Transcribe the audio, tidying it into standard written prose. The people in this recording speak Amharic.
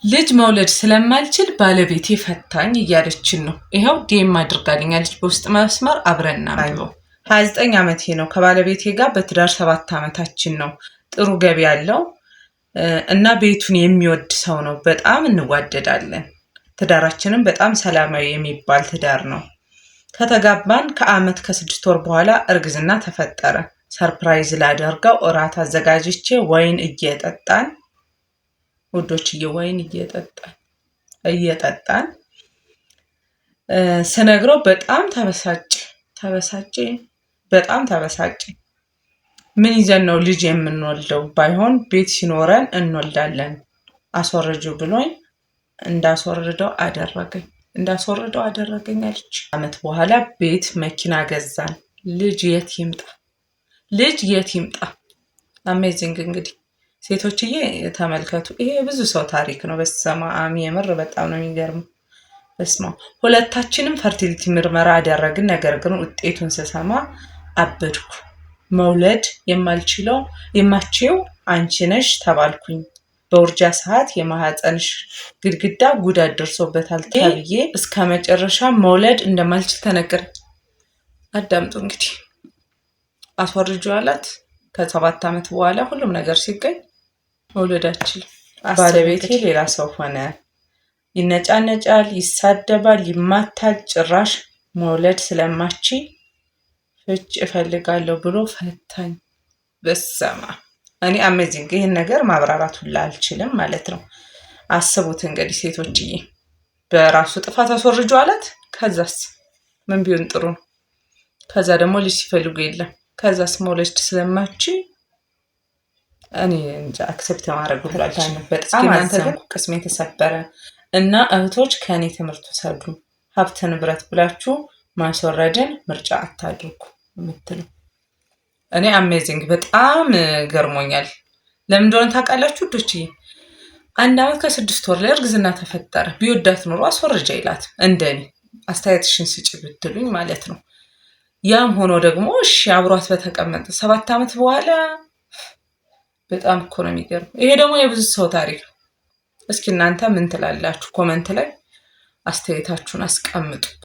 ልጅ መውለድ ስለማልችል ባለቤቴ ፈታኝ እያለችን ነው። ይኸው ዲኤም አድርጋልኛለች በውስጥ መስመር አብረን ነው። 29 ዓመቴ ነው። ከባለቤቴ ጋር በትዳር 7 ዓመታችን ነው። ጥሩ ገቢ ያለው እና ቤቱን የሚወድ ሰው ነው። በጣም እንዋደዳለን። ትዳራችንም በጣም ሰላማዊ የሚባል ትዳር ነው። ከተጋባን ከዓመት ከ6 ወር በኋላ እርግዝና ተፈጠረ። ሰርፕራይዝ ላደርገው እራት አዘጋጅቼ ወይን እየጠጣን ውዶችዬ ወይን እየጠጣን ስነግረው በጣም ተበሳጨ። ምን ይዘን ነው ልጅ የምንወልደው? ባይሆን ቤት ሲኖረን እንወልዳለን አስወርጂው ብሎኝ እንዳስወርደው አደረገኝ አለች። ዓመት በኋላ ቤት መኪና ገዛን። ልጅ የት ይምጣ? አሜዚንግ። እንግዲህ ሴቶችዬ ተመልከቱ። ይሄ ብዙ ሰው ታሪክ ነው። በስመአብ የምር በጣም ነው የሚገርመው። ሁለታችንም ፈርቲሊቲ ምርመራ አደረግን። ነገር ግን ውጤቱን ስሰማ አበድኩ። መውለድ የማትችይው አንቺ ነሽ ተባልኩኝ። በውርጃ ሰዓት የማህፀንሽ ግድግዳ ጉዳት ደርሶበታል ተብዬ እስከ መጨረሻ መውለድ እንደማልችል ተነገረኝ። አዳምጡ እንግዲህ። አስወርጂው አላት። ከ7 ዓመት በኋላ ሁሉም ነገር ሲገኝ መውለድ አልችልም። ባለቤቴ ሌላ ሰው ሆነ። ይነጫነጫል፣ ይሳደባል፣ ይማታል። ጭራሽ መውለድ ስለማትችይ ፍች እፈልጋለሁ ብሎ ፈታኝ። በስመ አብ። እኔ አሜዚንግ። ይህን ነገር ማብራራት ሁላ አልችልም ማለት ነው። አስቡት እንግዲህ ሴቶችዬ። በራሱ ጥፋት አስወርጂው አላት። ከዛስ ምን ቢሆን ጥሩ ነው? ከዛ ደግሞ ልጅ ሲፈልጉ የለም። ከዛስ መውለድ ስለማትችይ እኔ እንጃ አክሰፕት ማድረግ ሁሉ አልችልም። በጣም አዘንኩ፣ ቅስሜ ተሰበረ። እና እህቶች ከእኔ ትምህርት ውሰዱ። ሀብት ንብረት ብላችሁ ማስወረድን ምርጫ አታድርጉ የምትለው እኔ አሜዚንግ በጣም ገርሞኛል። ለምን እንደሆነ ታውቃላችሁ ውዶችዬ? 1 ዓመት ከ6 ወር ላይ እርግዝና ተፈጠረ። ቢወዳት ኑሮ አስወርጃ ይላት። እንደኔ አስተያየትሽን ስጪ ብትሉኝ ማለት ነው። ያም ሆኖ ደግሞ እሺ አብሯት በተቀመጠ 7 ዓመት በኋላ በጣም እኮ ነው የሚገርም። ይሄ ደግሞ የብዙ ሰው ታሪክ ነው። እስኪ እናንተ ምን ትላላችሁ? ኮመንት ላይ አስተያየታችሁን አስቀምጡ።